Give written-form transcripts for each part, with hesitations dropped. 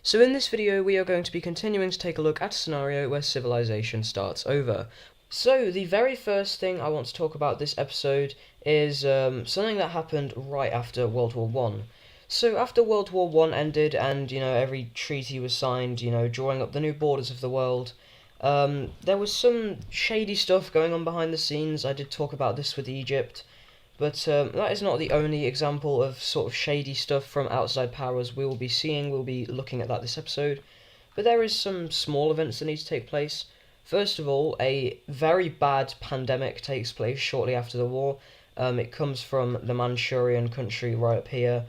So in this video we are going to be continuing to take a look at a scenario where civilization starts over. So the very first thing I want to talk about this episode is something that happened right after World War One. So after World War One ended and every treaty was signed, drawing up the new borders of the world, there was some shady stuff going on behind the scenes. I did talk about this with Egypt. But that is not the only example of sort of shady stuff from outside powers we will be seeing. We'll be looking at that this episode. But there is some small events that need to take place. First of all, a very bad pandemic takes place shortly after the war. It comes from the Manchurian country right up here.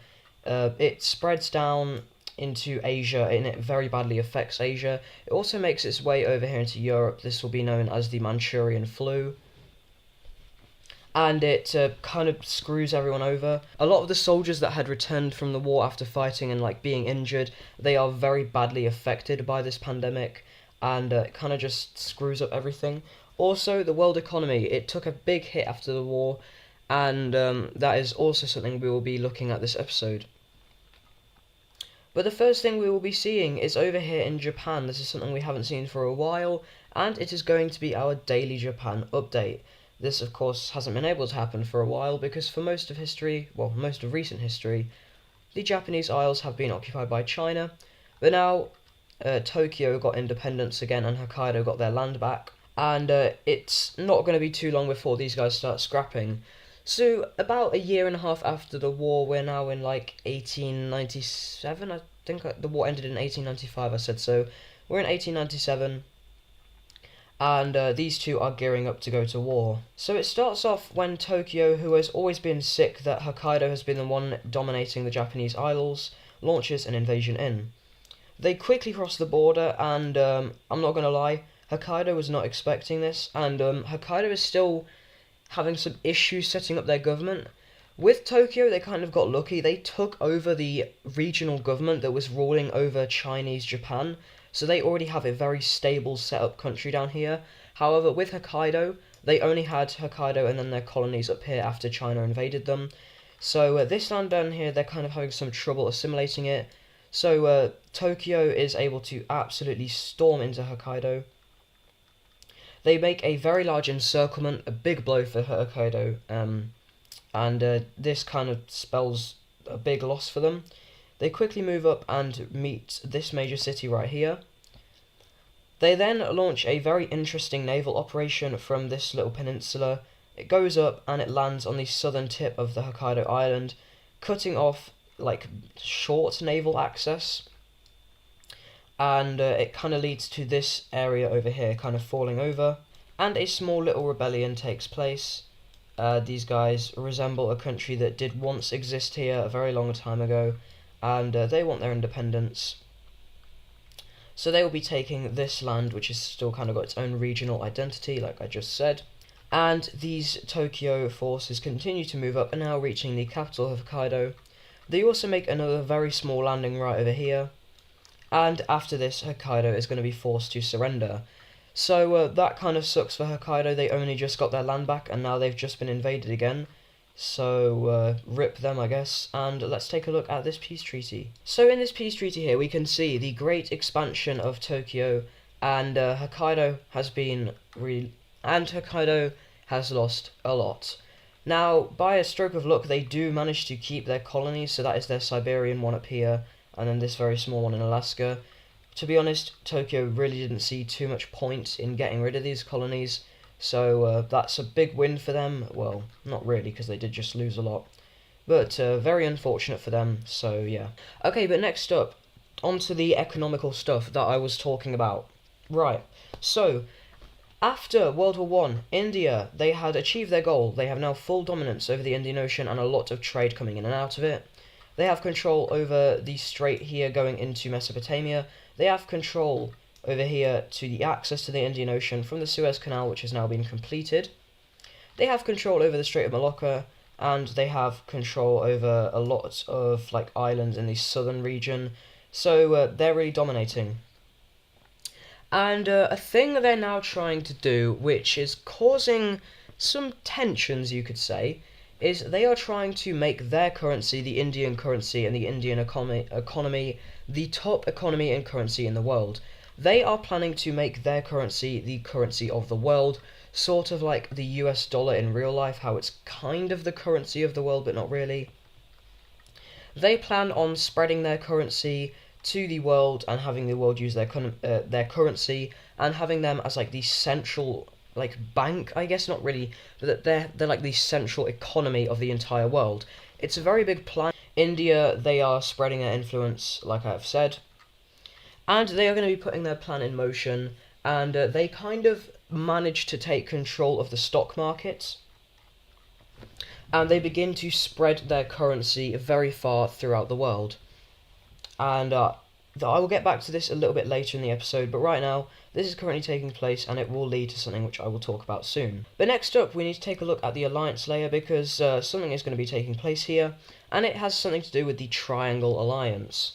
It spreads down into Asia and it very badly affects Asia. It also makes its way over here into Europe. This will be known as the Manchurian flu. And it kind of screws everyone over. A lot of the soldiers that had returned from the war after fighting and being injured, they are very badly affected by this pandemic, and it kind of just screws up everything. Also, the world economy, it took a big hit after the war, and that is also something we will be looking at this episode. But the first thing we will be seeing is over here in Japan. This is something we haven't seen for a while, and it is going to be our daily Japan update. This, of course, hasn't been able to happen for a while because for most of history, well, most of recent history, the Japanese Isles have been occupied by China. But now, Tokyo got independence again and Hokkaido got their land back. And it's not going to be too long before these guys start scrapping. So, about a year and a half after the war, we're now in 1897. I think the war ended in 1895, I said so. We're in 1897. And these two are gearing up to go to war. So it starts off when Tokyo, who has always been sick that Hokkaido has been the one dominating the Japanese Isles, launches an invasion in. They quickly cross the border, and I'm not going to lie, Hokkaido was not expecting this, and Hokkaido is still having some issues setting up their government. With Tokyo, they kind of got lucky. They took over the regional government that was ruling over Chinese Japan, so they already have a very stable set-up country down here. However, with Hokkaido, they only had Hokkaido and then their colonies up here after China invaded them. So this land down here, they're kind of having some trouble assimilating it. So Tokyo is able to absolutely storm into Hokkaido. They make a very large encirclement, a big blow for Hokkaido, and this kind of spells a big loss for them. They quickly move up and meet this major city right here. They then launch a very interesting naval operation from this little peninsula. It goes up and it lands on the southern tip of the Hokkaido island, cutting off short naval access. And it kind of leads to this area over here kind of falling over. And a small little rebellion takes place. These guys resemble a country that did once exist here a very long time ago. And they want their independence. So they will be taking this land, which has still kind of got its own regional identity, like I just said. And these Tokyo forces continue to move up and now reaching the capital of Hokkaido. They also make another very small landing right over here. And after this, Hokkaido is going to be forced to surrender. So that kind of sucks for Hokkaido. They only just got their land back and now they've just been invaded again. So, rip them, I guess, and let's take a look at this peace treaty. So in this peace treaty here, we can see the great expansion of Tokyo, and Hokkaido has lost a lot. Now, by a stroke of luck, they do manage to keep their colonies, so that is their Siberian one up here, and then this very small one in Alaska. To be honest, Tokyo really didn't see too much point in getting rid of these colonies. So that's a big win for them. Well, not really, because they did just lose a lot. But very unfortunate for them, so yeah. Okay, but next up, onto the economical stuff that I was talking about. Right, so, after World War One, India, they had achieved their goal. They have now full dominance over the Indian Ocean and a lot of trade coming in and out of it. They have control over the strait here going into Mesopotamia. They have control over here to the access to the Indian Ocean from the Suez Canal, which has now been completed. They have control over the Strait of Malacca, and they have control over a lot of islands in the southern region. So they're really dominating. And a thing that they're now trying to do, which is causing some tensions, you could say, is they are trying to make their currency, the Indian currency, and the Indian economy the top economy and currency in the world. They are planning to make their currency the currency of the world, sort of like the US dollar in real life, how it's kind of the currency of the world but not really. They plan on spreading their currency to the world and having the world use their currency and having them as like the central like bank, I guess, not really, but they're like the central economy of the entire world. It's a very big plan. India, they are spreading their influence, like I've said, and they are going to be putting their plan in motion, and they kind of managed to take control of the stock markets, and they begin to spread their currency very far throughout the world. And I will get back to this a little bit later in the episode, but right now, this is currently taking place and it will lead to something which I will talk about soon. But next up, we need to take a look at the alliance layer because something is going to be taking place here, and it has something to do with the Triangle Alliance.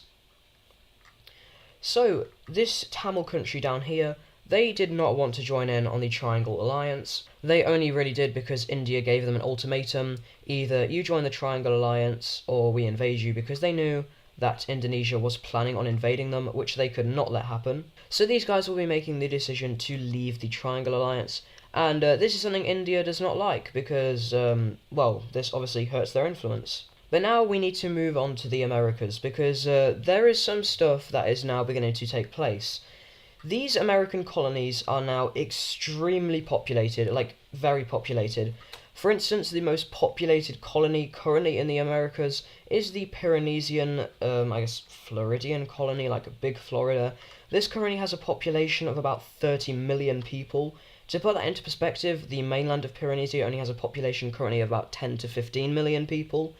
So, this Tamil country down here, they did not want to join in on the Triangle Alliance. They only really did because India gave them an ultimatum: either you join the Triangle Alliance or we invade you, because they knew that Indonesia was planning on invading them, which they could not let happen. So these guys will be making the decision to leave the Triangle Alliance, and this is something India does not like because, well, this obviously hurts their influence. But now we need to move on to the Americas, because there is some stuff that is now beginning to take place. These American colonies are now extremely populated, like very populated. For instance, the most populated colony currently in the Americas is the Pyrenean, I guess, Floridian colony, like Big Florida. This currently has a population of about 30 million people. To put that into perspective, the mainland of Pyrenesia only has a population currently of about 10 to 15 million people.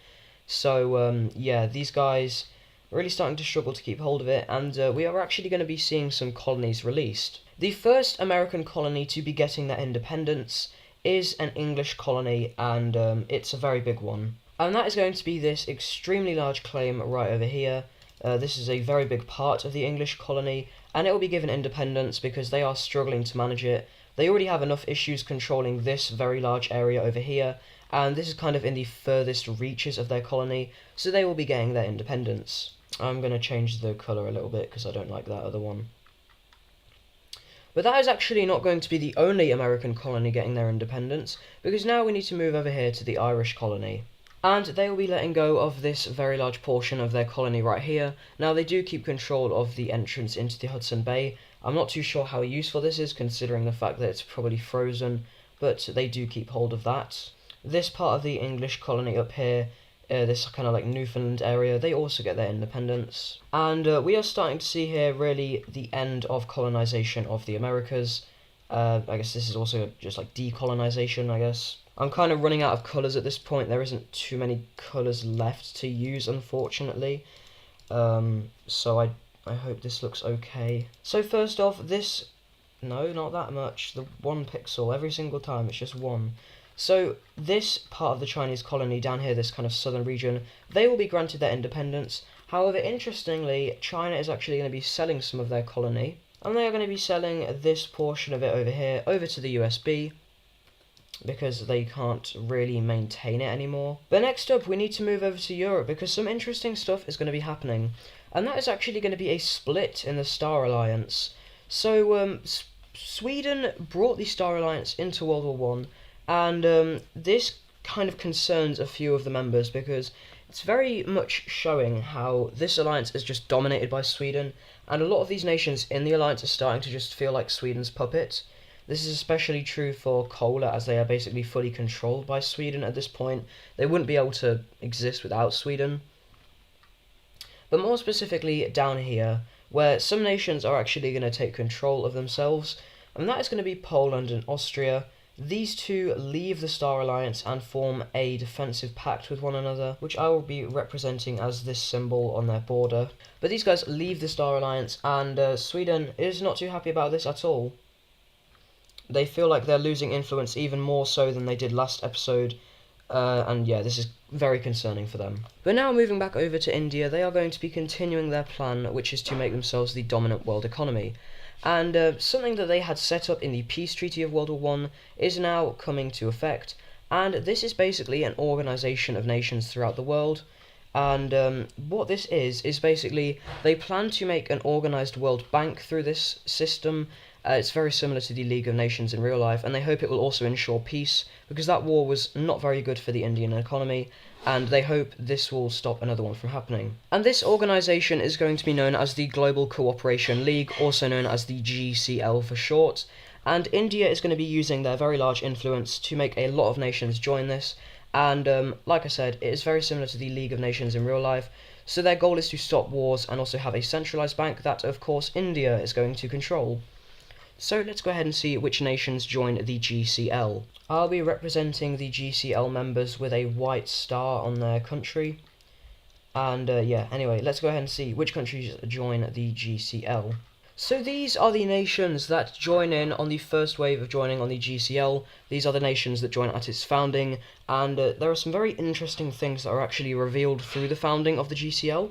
So, yeah, these guys are really starting to struggle to keep hold of it, and we are actually going to be seeing some colonies released. The first American colony to be getting their independence is an English colony, and it's a very big one. And that is going to be this extremely large claim right over here. This is a very big part of the English colony, and it will be given independence because they are struggling to manage it. They already have enough issues controlling this very large area over here, and this is kind of in the furthest reaches of their colony, so they will be getting their independence. I'm going to change the colour a little bit because I don't like that other one. But that is actually not going to be the only American colony getting their independence, because now we need to move over here to the Irish colony. And they will be letting go of this very large portion of their colony right here. Now, they do keep control of the entrance into the Hudson Bay. I'm not too sure how useful this is, considering the fact that it's probably frozen, but they do keep hold of that. This part of the English colony up here, this kind of like Newfoundland area, they also get their independence. And we are starting to see here really the end of colonization of the Americas. I guess this is also just like decolonization, I guess. I'm kind of running out of colours at this point. There isn't too many colours left to use, unfortunately. So I hope this looks okay. So first off, this... No, not that much. The 1 pixel every single time, it's just 1. So this part of the Chinese colony down here, this kind of southern region, they will be granted their independence. However, interestingly, China is actually going to be selling some of their colony, and they are going to be selling this portion of it over here over to the USB, because they can't really maintain it anymore. But next up, we need to move over to Europe, because some interesting stuff is going to be happening, and that is actually going to be a split in the Star Alliance. So Sweden brought the Star Alliance into World War One. And this kind of concerns a few of the members, because it's very much showing how this alliance is just dominated by Sweden, and a lot of these nations in the alliance are starting to just feel like Sweden's puppet. This is especially true for Kola, as they are basically fully controlled by Sweden at this point. They wouldn't be able to exist without Sweden. But more specifically down here, where some nations are actually going to take control of themselves, and that is going to be Poland and Austria. These two leave the Star Alliance and form a defensive pact with one another, which I will be representing as this symbol on their border. But these guys leave the Star Alliance, and Sweden is not too happy about this at all. They feel like they're losing influence even more so than they did last episode, and yeah, this is very concerning for them. But now moving back over to India, they are going to be continuing their plan, which is to make themselves the dominant world economy. And something that they had set up in the Peace Treaty of World War One is now coming to effect, and this is basically an organisation of nations throughout the world, And what this is basically they plan to make an organized world bank through this system. It's very similar to the League of Nations in real life, and they hope it will also ensure peace, because that war was not very good for the Indian economy, and they hope this will stop another one from happening. And this organization is going to be known as the Global Cooperation League, also known as the GCL for short, and India is going to be using their very large influence to make a lot of nations join this. And like I said, it is very similar to the League of Nations in real life. So their goal is to stop wars and also have a centralized bank that, of course, India is going to control. So let's go ahead and see which nations join the GCL. I'll be representing the GCL members with a white star on their country. And yeah, anyway, let's go ahead and see which countries join the GCL. So these are the nations that join in on the first wave of joining on the GCL. These are the nations that join at its founding, and there are some very interesting things that are actually revealed through the founding of the GCL.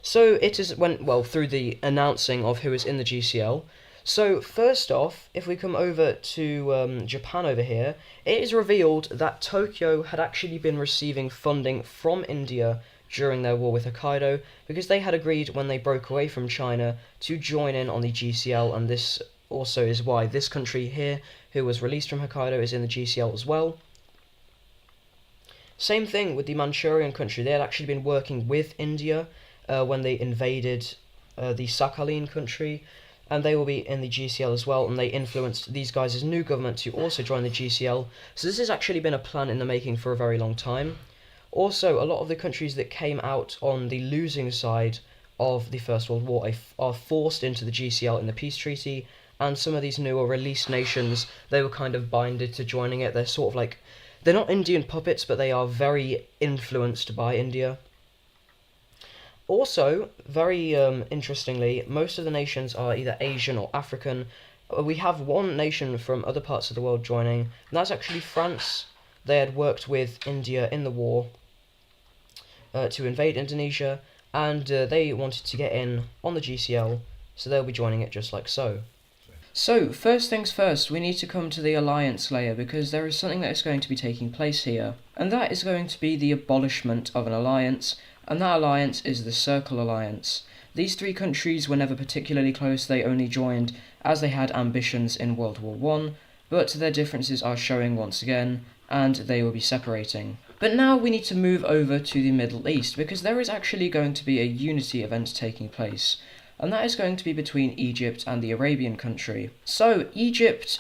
So it is through the announcing of who is in the GCL. So first off, if we come over to Japan over here, it is revealed that Tokyo had actually been receiving funding from India during their war with Hokkaido, because they had agreed when they broke away from China to join in on the GCL, and this also is why this country here, who was released from Hokkaido, is in the GCL as well. Same thing with the Manchurian country. They had actually been working with India when they invaded the Sakhalin country, and they will be in the GCL as well, and they influenced these guys' new government to also join the GCL. So this has actually been a plan in the making for a very long time. Also, a lot of the countries that came out on the losing side of the First World War are forced into the GCL in the peace treaty, and some of these newer released nations, they were kind of binded to joining it. They're sort of like, they're not Indian puppets, but they are very influenced by India. Also, very interestingly, most of the nations are either Asian or African. We have one nation from other parts of the world joining, and that's actually France. They had worked with India in the war to invade Indonesia, and they wanted to get in on the GCL, so they'll be joining it just like so. So, first things first, we need to come to the alliance layer, because there is something that is going to be taking place here, and that is going to be the abolishment of an alliance, and that alliance is the Circle Alliance. These three countries were never particularly close. They only joined as they had ambitions in World War I, but their differences are showing once again, and they will be separating. But now we need to move over to the Middle East, because there is actually going to be a unity event taking place, and that is going to be between Egypt and the Arabian country. So Egypt,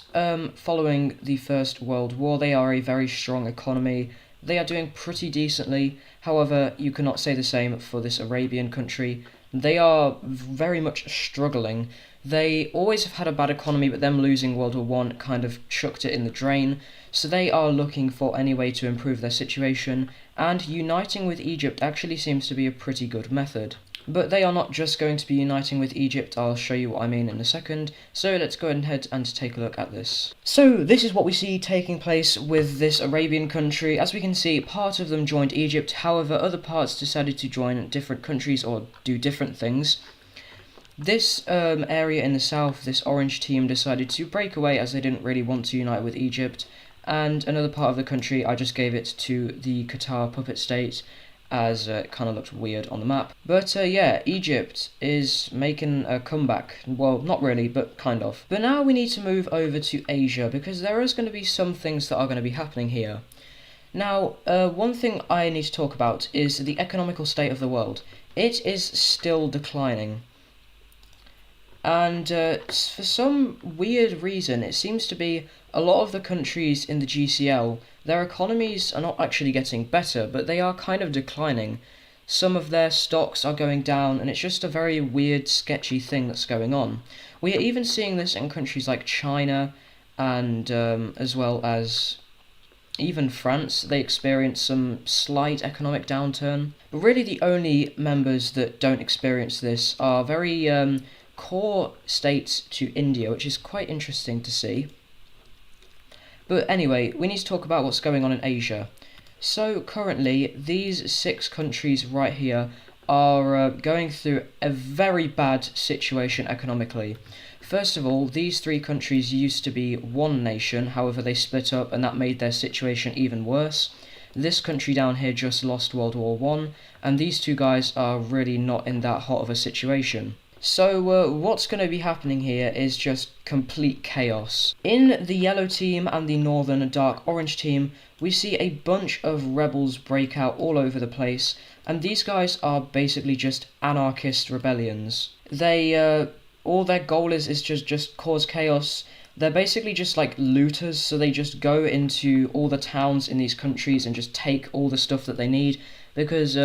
following the First World War, they are a very strong economy. They are doing pretty decently. However, you cannot say the same for this Arabian country. They are very much struggling. They always have had a bad economy, but them losing World War I kind of chucked it in the drain. So they are looking for any way to improve their situation, and uniting with Egypt actually seems to be a pretty good method. But they are not just going to be uniting with Egypt. I'll show you what I mean in a second. So let's go ahead and take a look at this. So this is what we see taking place with this Arabian country. As we can see, part of them joined Egypt. However, other parts decided to join different countries or do different things. This area in the south, this orange team, decided to break away as they didn't really want to unite with Egypt. And another part of the country, I just gave it to the Qatar puppet state, as it kind of looked weird on the map. But yeah, Egypt is making a comeback. Well, not really, but kind of. But now we need to move over to Asia, because there is going to be some things that are going to be happening here. Now, one thing I need to talk about is the economical state of the world. It is still declining. And for some weird reason, it seems to be a lot of the countries in the GCL, their economies are not actually getting better, but they are kind of declining. Some of their stocks are going down, and it's just a very weird, sketchy thing that's going on. We are even seeing this in countries like China, and as well as even France. They experience some slight economic downturn. But really the only members that don't experience this are very core states to India, which is quite interesting to see. But anyway, we need to talk about what's going on in Asia. So currently, these 6 countries right here are going through a very bad situation economically. First of all, these 3 countries used to be one nation, however they split up and that made their situation even worse. this country down here just lost World War One, and these two guys are really not in that hot of a situation. So what's going to be happening here is just complete chaos. In the yellow team and the northern dark orange team, we see a bunch of rebels break out all over the place, and these guys are basically just anarchist rebellions. They all their goal is just cause chaos. They're basically just like looters, so they just go into all the towns in these countries and just take all the stuff that they need, because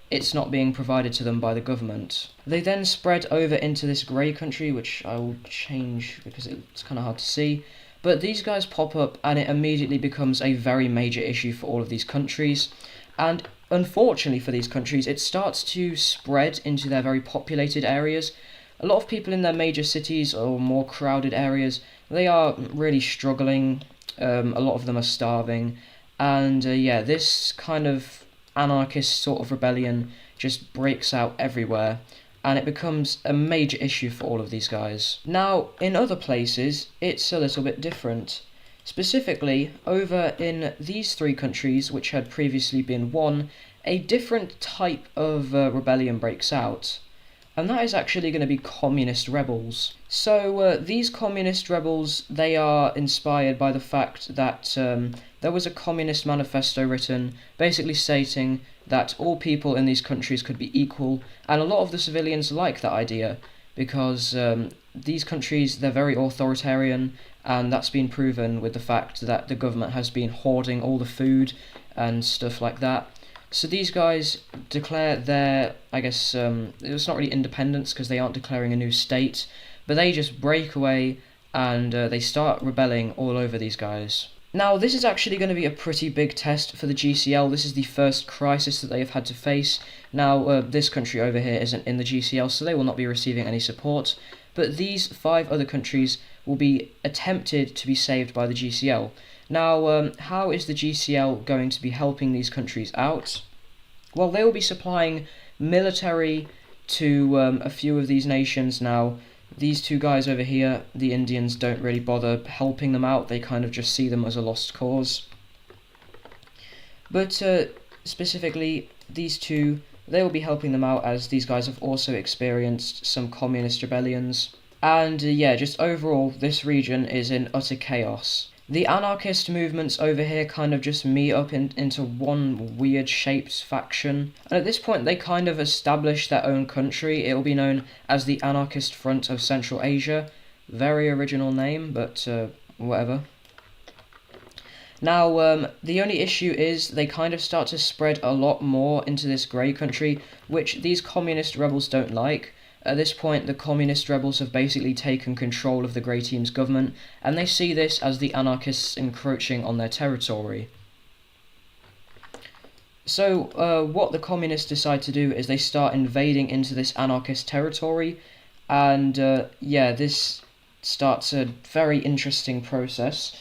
it's not being provided to them by the government. They then spread over into this grey country, which I will change because it's kind of hard to see. But these guys pop up and it immediately becomes a very major issue for all of these countries. And unfortunately for these countries, it starts to spread into their very populated areas. A lot of people in their major cities or more crowded areas, they are really struggling. A lot of them are starving. And yeah, this kind of anarchist sort of rebellion just breaks out everywhere, and it becomes a major issue for all of these guys. Now, in other places, it's a little bit different. Specifically, over in these three countries, which had previously been one, a different type of rebellion breaks out. And that is actually going to be communist rebels. So these communist rebels, they are inspired by the fact that there was a communist manifesto written basically stating that all people in these countries could be equal, and a lot of the civilians like that idea because these countries, they're very authoritarian, and that's been proven with the fact that the government has been hoarding all the food and stuff like that. So these guys declare their, I guess, it's not really independence because they aren't declaring a new state, but they just break away and they start rebelling all over these guys. Now, this is actually going to be a pretty big test for the GCL. This is the first crisis that they have had to face. Now, this country over here isn't in the GCL, so they will not be receiving any support, but these 5 other countries will be attempted to be saved by the GCL. Now, how is the GCL going to be helping these countries out? Well, they will be supplying military to a few of these nations. Now, these two guys over here, the Indians, don't really bother helping them out. They kind of just see them as a lost cause. But specifically, these two, they will be helping them out as these guys have also experienced some communist rebellions. And yeah, just overall, this region is in utter chaos. The anarchist movements over here kind of just meet up into one weird shaped faction, and at this point they kind of establish their own country. It will be known as the Anarchist Front of Central Asia. Very original name, but whatever. Now, the only issue is they kind of start to spread a lot more into this grey country, which these communist rebels don't like. At this point, the communist rebels have basically taken control of the Grey Team's government, and they see this as the anarchists encroaching on their territory. So, what the communists decide to do is they start invading into this anarchist territory, and yeah, this starts a very interesting process.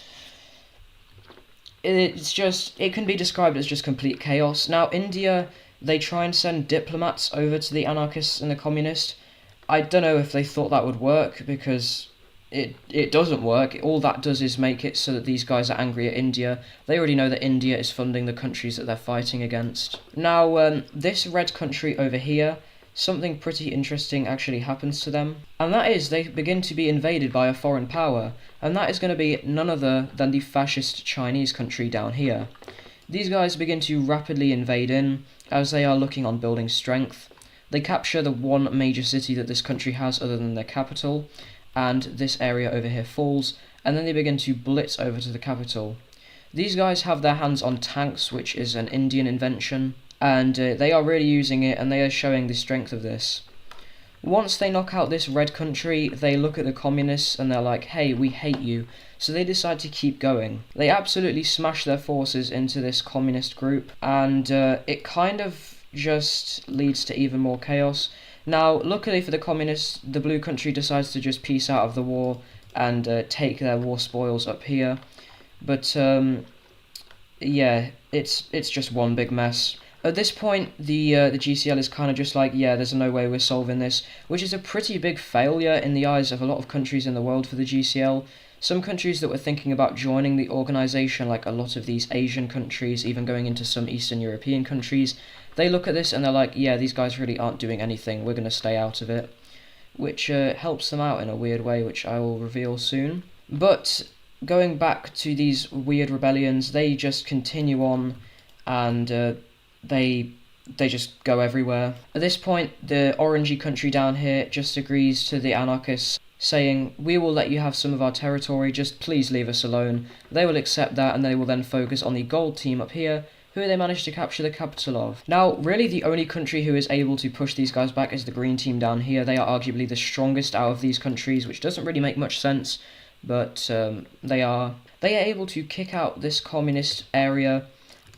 It can be described as just complete chaos. Now, India, they try and send diplomats over to the anarchists and the communists. I don't know if they thought that would work, because it doesn't work. All that does is make it so that these guys are angry at India. They already know that India is funding the countries that they're fighting against. Now, this red country over here, something pretty interesting actually happens to them. And that is, they begin to be invaded by a foreign power. And that is going to be none other than the fascist Chinese country down here. These guys begin to rapidly invade in, as they are looking on building strength. They capture the one major city that this country has other than their capital, and this area over here falls, and then they begin to blitz over to the capital. These guys have their hands on tanks, which is an Indian invention, and they are really using it, and they are showing the strength of this. Once they knock out this red country, they look at the communists and they're like, hey, we hate you, so they decide to keep going. They absolutely smash their forces into this communist group, and it kind of just leads to even more chaos. Now, luckily for the communists, the blue country decides to just peace out of the war and take their war spoils up here. But yeah, it's just one big mess. At this point, the GCL is kind of just like, yeah, there's no way we're solving this, which is a pretty big failure in the eyes of a lot of countries in the world for the GCL. Some countries that were thinking about joining the organisation, like a lot of these Asian countries, even going into some Eastern European countries, they look at this and they're like, yeah, these guys really aren't doing anything, we're going to stay out of it. Which helps them out in a weird way, which I will reveal soon. But going back to these weird rebellions, they just continue on, and they just go everywhere. At this point, the orangey country down here just agrees to the anarchists, saying, we will let you have some of our territory, just please leave us alone. They will accept that, and they will then focus on the gold team up here, who they managed to capture the capital of. Now, really the only country who is able to push these guys back is the green team down here. They are arguably the strongest out of these countries, which doesn't really make much sense, but they are able to kick out this communist area,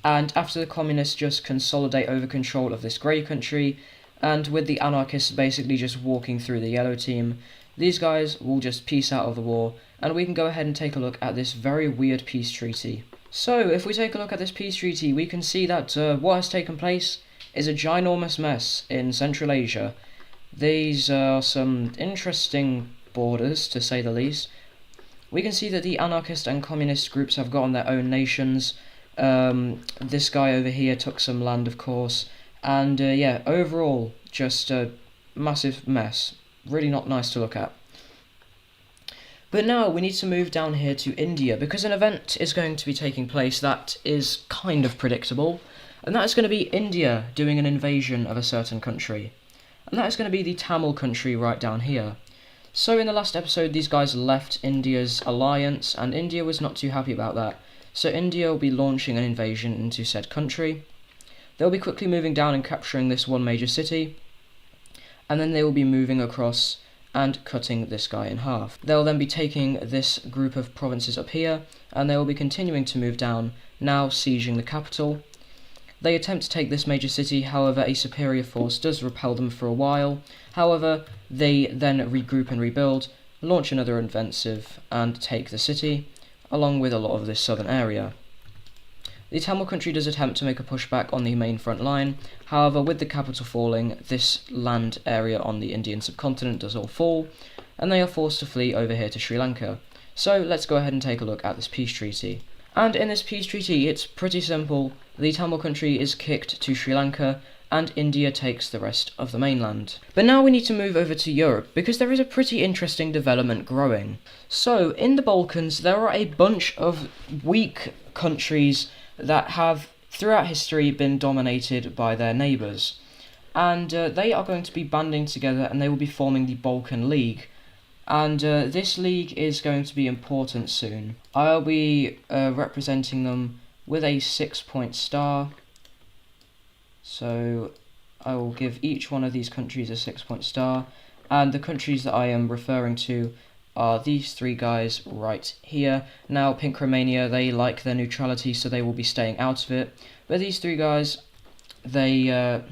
and after the communists just consolidate over control of this grey country, and with the anarchists basically just walking through the yellow team, these guys will just peace out of the war, and we can go ahead and take a look at this very weird peace treaty. So, if we take a look at this peace treaty, we can see that what has taken place is a ginormous mess in Central Asia. These are some interesting borders, to say the least. We can see that the anarchist and communist groups have gotten their own nations. This guy over here took some land, of course. And yeah, overall, just a massive mess. Really not nice to look at. But now we need to move down here to India, because an event is going to be taking place that is kind of predictable, and that is going to be India doing an invasion of a certain country. And that is going to be the Tamil country right down here. So in the last episode, these guys left India's alliance, and India was not too happy about that. So India will be launching an invasion into said country. They'll be quickly moving down and capturing this one major city, and then they will be moving across and cutting this guy in half. They'll then be taking this group of provinces up here, and they will be continuing to move down, now sieging the capital. They attempt to take this major city, however a superior force does repel them for a while. However, they then regroup and rebuild, launch another offensive, and take the city, along with a lot of this southern area. The Tamil country does attempt to make a pushback on the main front line, however with the capital falling, this land area on the Indian subcontinent does all fall, and they are forced to flee over here to Sri Lanka. So let's go ahead and take a look at this peace treaty. And in this peace treaty, it's pretty simple. The Tamil country is kicked to Sri Lanka, and India takes the rest of the mainland. But now we need to move over to Europe, because there is a pretty interesting development growing. So, in the Balkans, there are a bunch of weak countries that have, throughout history, been dominated by their neighbours. And they are going to be banding together, and they will be forming the Balkan League. And this league is going to be important soon. I'll be representing them with a 6-point star. So I will give each one of these countries a 6-point star. And the countries that I am referring to are these three guys right here. Now, Pink Romania, they like their neutrality, so they will be staying out of it. But these three guys, they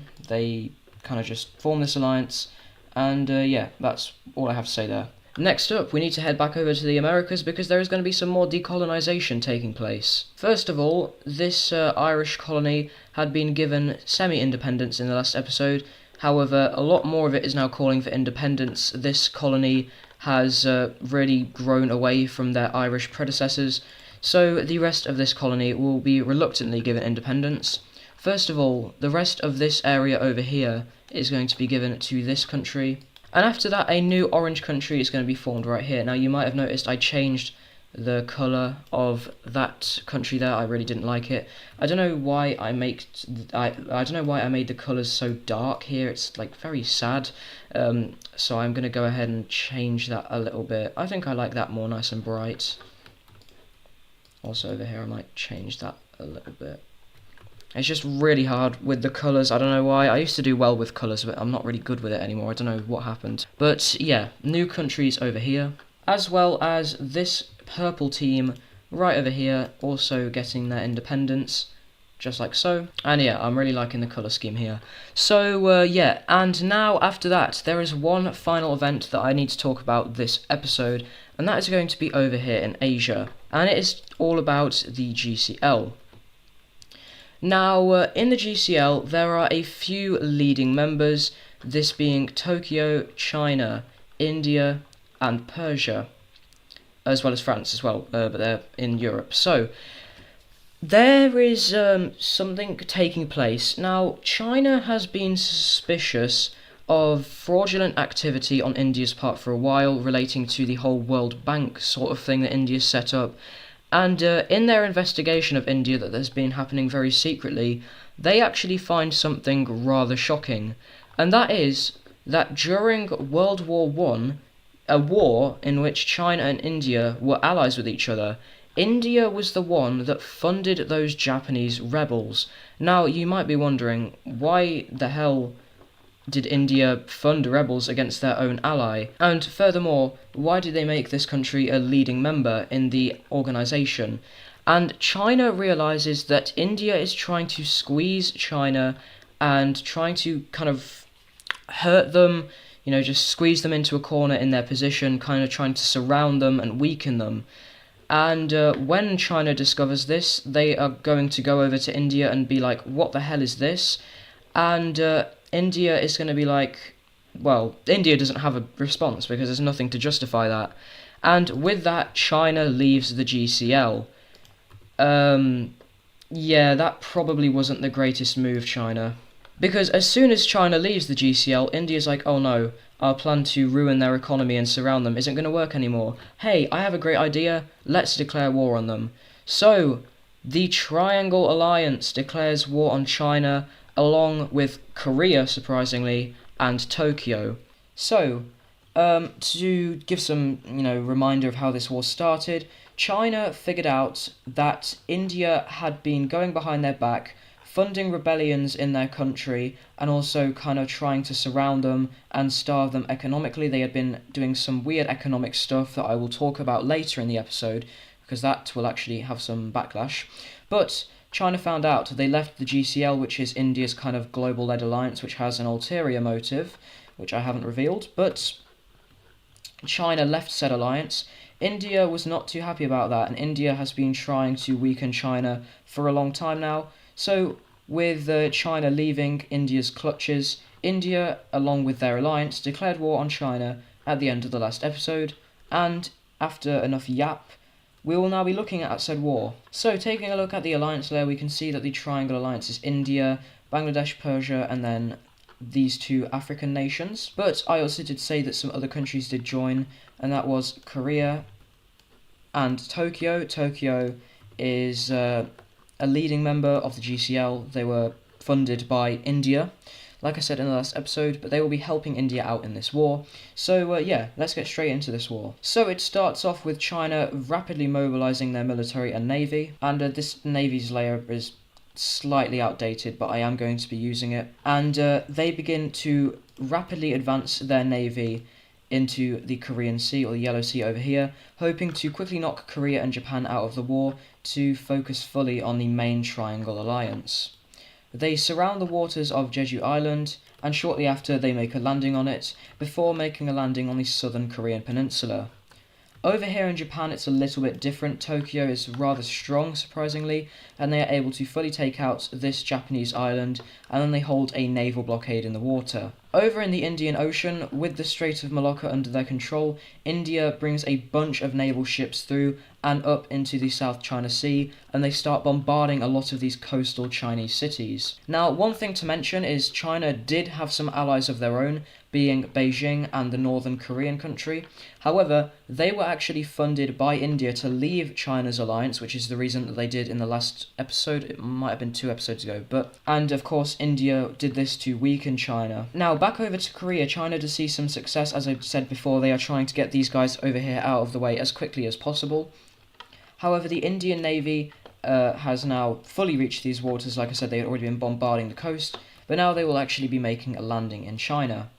kind of just form this alliance. And yeah, that's all I have to say there. Next up, we need to head back over to the Americas, because there is going to be some more decolonisation taking place. First of all, this Irish colony had been given semi-independence in the last episode. However, a lot more of it is now calling for independence. This colony has really grown away from their Irish predecessors, so the rest of this colony will be reluctantly given independence. First of all, the rest of this area over here is going to be given to this country. And after that, a new orange country is going to be formed right here. Now, you might have noticed I changed the colour of that country there. I really didn't like it. I don't know why I made the colours so dark here. It's like very sad. So I'm going to go ahead and change that a little bit. I think I like that more nice and bright. Also over here, I might change that a little bit. It's just really hard with the colours, I don't know why. I used to do well with colours, but I'm not really good with it anymore. I don't know what happened. But yeah, new countries over here, as well as this purple team right over here, also getting their independence, just like so. And yeah, I'm really liking the colour scheme here. So yeah, and now after that, there is one final event that I need to talk about this episode, and that is going to be over here in Asia. And it is all about the GCL. Now, in the GCL, there are a few leading members, this being Tokyo, China, India, and Persia. as well as France as well, but they're in Europe. So there is something taking place. Now, China has been suspicious of fraudulent activity on India's part for a while, relating to the whole World Bank sort of thing that India set up. And in their investigation of India that has been happening very secretly, they actually find something rather shocking. And that is that during World War One, a war in which China and India were allies with each other, India was the one that funded those Japanese rebels. Now, you might be wondering, why the hell did India fund rebels against their own ally? And furthermore, why did they make this country a leading member in the organization? And China realizes that India is trying to squeeze China and trying to kind of hurt them, just squeeze them into a corner in their position, kind of trying to surround them and weaken them. And when China discovers this, they are going to go over to India and be like, what the hell is this? And India is going to be like, well, India doesn't have a response because there's nothing to justify that. And with that, China leaves the GCL. Yeah, that probably wasn't the greatest move, China. Because as soon as China leaves the GCL, India's like, oh no, our plan to ruin their economy and surround them isn't going to work anymore. Hey, I have a great idea, let's declare war on them. So, the Triangle Alliance declares war on China, along with Korea, surprisingly, and Tokyo. So, to give some, reminder of how this war started, China figured out that India had been going behind their back, funding rebellions in their country, and also kind of trying to surround them and starve them economically. They had been doing some weird economic stuff that I will talk about later in the episode, because that will actually have some backlash. But China found out. They left the GCL, which is India's kind of global-led alliance, which has an ulterior motive, which I haven't revealed, but China left said alliance. India was not too happy about that, and India has been trying to weaken China for a long time now. So, with China leaving India's clutches, India, along with their alliance, declared war on China at the end of the last episode, and after enough yap, we will now be looking at said war. So, taking a look at the alliance layer, we can see that the Triangle Alliance is India, Bangladesh, Persia, and then these two African nations. But I also did say that some other countries did join, and that was Korea and Tokyo. Tokyo is a leading member of the GCL. They were funded by India, like I said in the last episode, but they will be helping India out in this war. So yeah, let's get straight into this war. So it starts off with China rapidly mobilizing their military and navy, and this navy's layer is slightly outdated, but I am going to be using it. And they begin to rapidly advance their navy into the Korean Sea, or the Yellow Sea over here, hoping to quickly knock Korea and Japan out of the war to focus fully on the main Triangle Alliance. They surround the waters of Jeju Island, and shortly after they make a landing on it, before making a landing on the southern Korean peninsula. Over here in Japan, it's a little bit different. Tokyo is rather strong, surprisingly, and they are able to fully take out this Japanese island, and then they hold a naval blockade in the water. Over in the Indian Ocean, with the Strait of Malacca under their control, India brings a bunch of naval ships through and up into the South China Sea, and they start bombarding a lot of these coastal Chinese cities. Now, one thing to mention is China did have some allies of their own, being Beijing and the northern Korean country. However, they were actually funded by India to leave China's alliance, which is the reason that they did in the last episode. It might have been 2 episodes ago, and of course India did this to weaken China. Now, back over to Korea, China does see some success. As I said before, they are trying to get these guys over here out of the way as quickly as possible. However, the Indian Navy has now fully reached these waters. Like I said, they had already been bombarding the coast, but now they will actually be making a landing in China.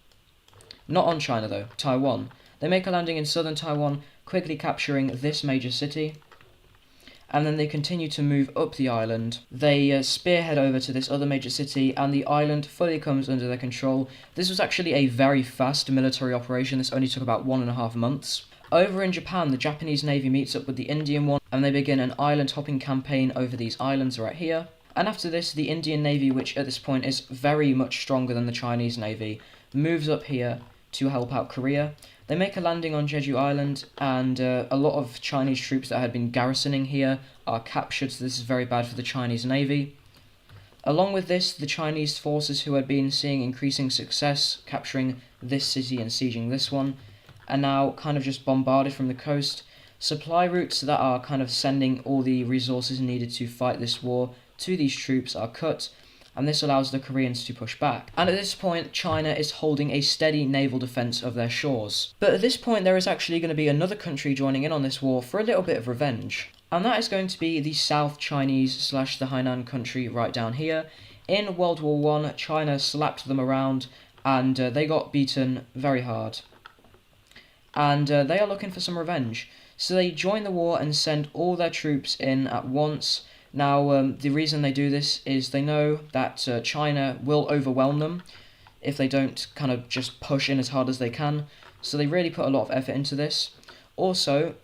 Not on China though, Taiwan. They make a landing in southern Taiwan, quickly capturing this major city, and then they continue to move up the island. They spearhead over to this other major city, and the island fully comes under their control. This was actually a very fast military operation. This only took about 1.5 months. Over in Japan, the Japanese Navy meets up with the Indian one, and they begin an island hopping campaign over these islands right here. And after this, the Indian Navy, which at this point is very much stronger than the Chinese Navy, moves up here to help out Korea. They make a landing on Jeju Island, and a lot of Chinese troops that had been garrisoning here are captured, so this is very bad for the Chinese Navy. Along with this, the Chinese forces who had been seeing increasing success capturing this city and sieging this one are now kind of just bombarded from the coast. Supply routes that are kind of sending all the resources needed to fight this war to these troops are cut, and this allows the Koreans to push back. And at this point, China is holding a steady naval defense of their shores. But at this point, there is actually going to be another country joining in on this war for a little bit of revenge. And that is going to be the South Chinese / the Hainan country right down here. In World War I, China slapped them around, and they got beaten very hard. And they are looking for some revenge. So they join the war and send all their troops in at once. Now, the reason they do this is they know that China will overwhelm them if they don't kind of just push in as hard as they can. So they really put a lot of effort into this. Also,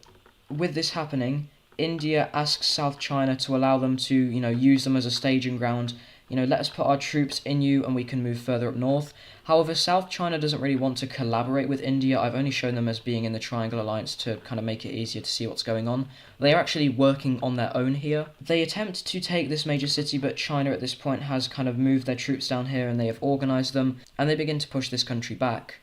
with this happening, India asks South China to allow them to, use them as a staging ground. Let us put our troops in you and we can move further up north. However, South China doesn't really want to collaborate with India. I've only shown them as being in the Triangle Alliance to kind of make it easier to see what's going on. They are actually working on their own here. They attempt to take this major city, but China at this point has kind of moved their troops down here and they have organised them, and they begin to push this country back.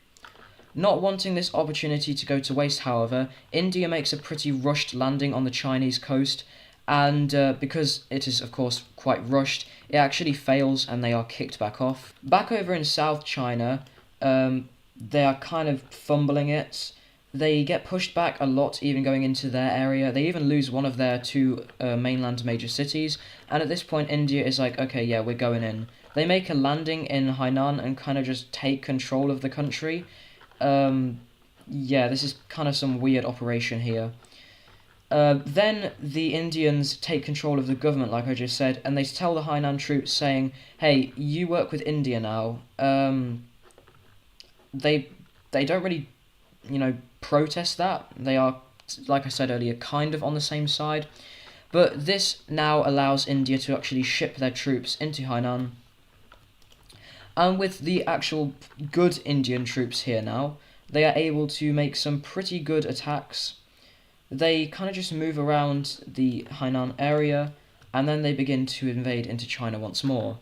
Not wanting this opportunity to go to waste, however, India makes a pretty rushed landing on the Chinese coast, and because it is, of course, quite rushed, it actually fails and they are kicked back off. Back over in South China, they are kind of fumbling it. They get pushed back a lot, even going into their area. They even lose one of their two mainland major cities, and at this point India is like, okay, yeah, we're going in. They make a landing in Hainan and kind of just take control of the country. Yeah, this is kind of some weird operation here. Then the Indians take control of the government, like I just said, and they tell the Hainan troops saying, hey, you work with India now. They don't really, protest that. They are, like I said earlier, kind of on the same side. But this now allows India to actually ship their troops into Hainan. And with the actual good Indian troops here now, they are able to make some pretty good attacks. They kind of just move around the Hainan area, and then they begin to invade into China once more.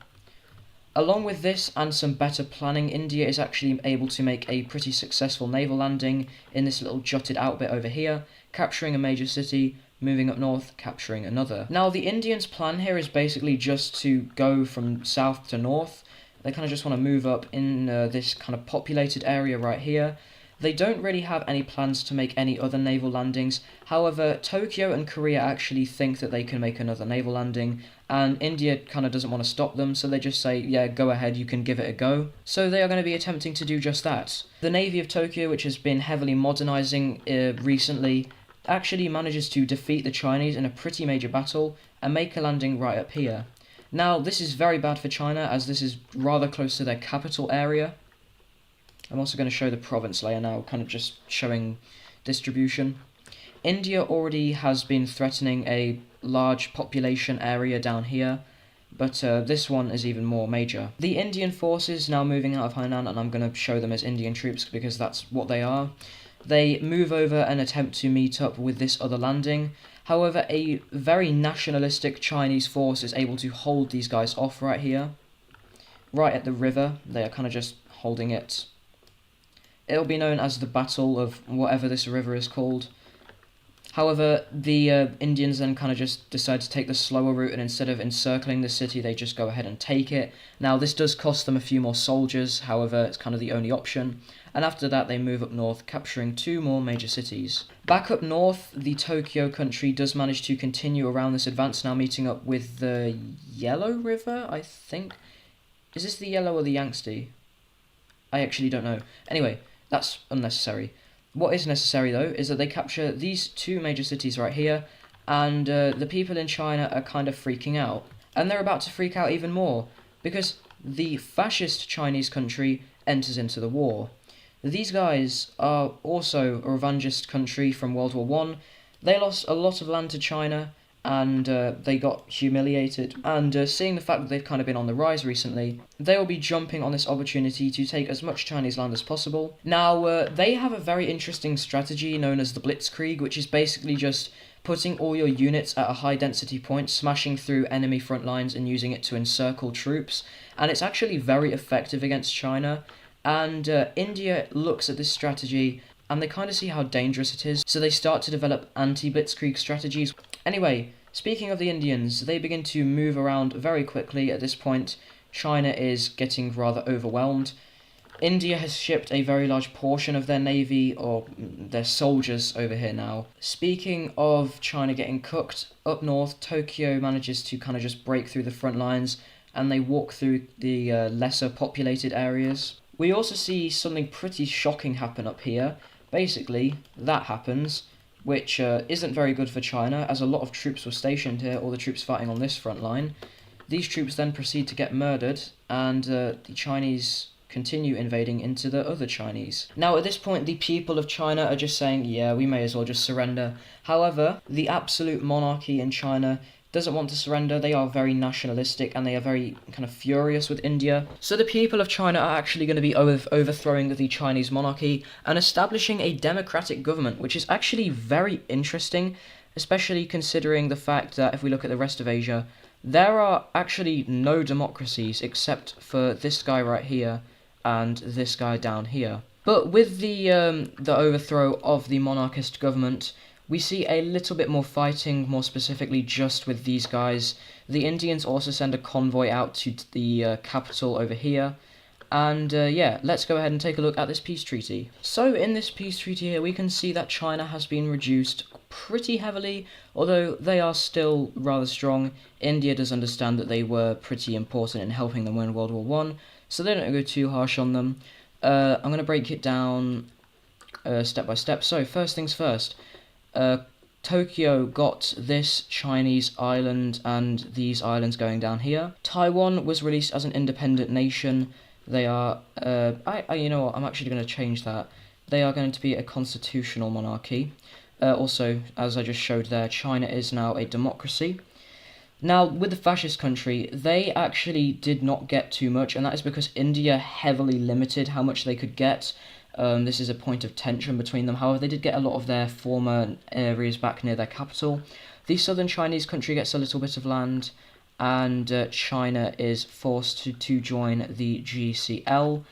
Along with this and some better planning, India is actually able to make a pretty successful naval landing in this little jutted out bit over here, capturing a major city, moving up north, capturing another. Now, the Indians' plan here is basically just to go from south to north. They kind of just want to move up in this kind of populated area right here. They don't really have any plans to make any other naval landings. However, Tokyo and Korea actually think that they can make another naval landing, and India kind of doesn't want to stop them, so they just say, yeah, go ahead, you can give it a go. So they are going to be attempting to do just that. The Navy of Tokyo, which has been heavily modernizing recently, actually manages to defeat the Chinese in a pretty major battle and make a landing right up here. Now, this is very bad for China, as this is rather close to their capital area. I'm also going to show the province layer now, kind of just showing distribution. India already has been threatening a large population area down here, but this one is even more major. The Indian forces now moving out of Hainan, and I'm going to show them as Indian troops because that's what they are. They move over and attempt to meet up with this other landing. However, a very nationalistic Chinese force is able to hold these guys off right here. Right at the river, they are kind of just holding it. It'll be known as the Battle of whatever this river is called. However, the Indians then kind of just decide to take the slower route, and instead of encircling the city, they just go ahead and take it. Now, this does cost them a few more soldiers, however, it's kind of the only option. And after that, they move up north, capturing 2 more major cities. Back up north, the Tokyo country does manage to continue around this advance, now meeting up with the Yellow River, I think. Is this the Yellow or the Yangtze? I actually don't know. Anyway, that's unnecessary. What is necessary, though, is that they capture these 2 major cities right here, and the people in China are kind of freaking out. And they're about to freak out even more, because the fascist Chinese country enters into the war. These guys are also a revanchist country from World War I. They lost a lot of land to China, and they got humiliated. And seeing the fact that they've kind of been on the rise recently, they will be jumping on this opportunity to take as much Chinese land as possible. Now, they have a very interesting strategy known as the Blitzkrieg, which is basically just putting all your units at a high density point, smashing through enemy front lines and using it to encircle troops. And it's actually very effective against China. And India looks at this strategy and they kind of see how dangerous it is, so they start to develop anti-blitzkrieg strategies. Anyway, speaking of the Indians, they begin to move around very quickly. At this point, China is getting rather overwhelmed. India has shipped a very large portion of their navy, or their soldiers, over here now. Speaking of China getting cooked, up north, Tokyo manages to kind of just break through the front lines, and they walk through the lesser populated areas. We also see something pretty shocking happen up here. Basically, that happens, which isn't very good for China, as a lot of troops were stationed here, all the troops fighting on this front line. These troops then proceed to get murdered, and the Chinese continue invading into the other Chinese. Now, at this point, the people of China are just saying, yeah, we may as well just surrender. However, the absolute monarchy in China doesn't want to surrender. They are very nationalistic and they are very kind of furious with India. So the people of China are actually going to be overthrowing the Chinese monarchy and establishing a democratic government, which is actually very interesting, especially considering the fact that if we look at the rest of Asia, there are actually no democracies except for this guy right here and this guy down here. But with the overthrow of the monarchist government, we see a little bit more fighting, more specifically just with these guys. The Indians also send a convoy out to the capital over here. And yeah, let's go ahead and take a look at this peace treaty. So in this peace treaty here, we can see that China has been reduced pretty heavily, although they are still rather strong. India does understand that they were pretty important in helping them win World War One, so they don't go too harsh on them. I'm going to break it down step by step. So first things first. Tokyo got this Chinese island and these islands going down here. Taiwan was released as an independent nation. They are, you know what, I'm actually going to change that. They are going to be a constitutional monarchy. Also, as I just showed there, China is now a democracy. Now, with the fascist country, they actually did not get too much, and that is because India heavily limited how much they could get. This is a point of tension between them. However, they did get a lot of their former areas back near their capital. The southern Chinese country gets a little bit of land, and China is forced to join the GCL.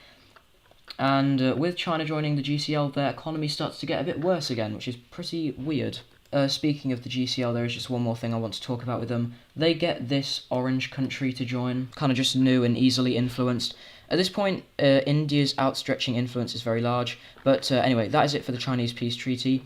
And with China joining the GCL, their economy starts to get a bit worse again, which is pretty weird. Speaking of the GCL, there is just one more thing I want to talk about with them. They get this orange country to join, kind of just new and easily influenced. At this point, India's outstretching influence is very large, but anyway, that is it for the Chinese peace treaty.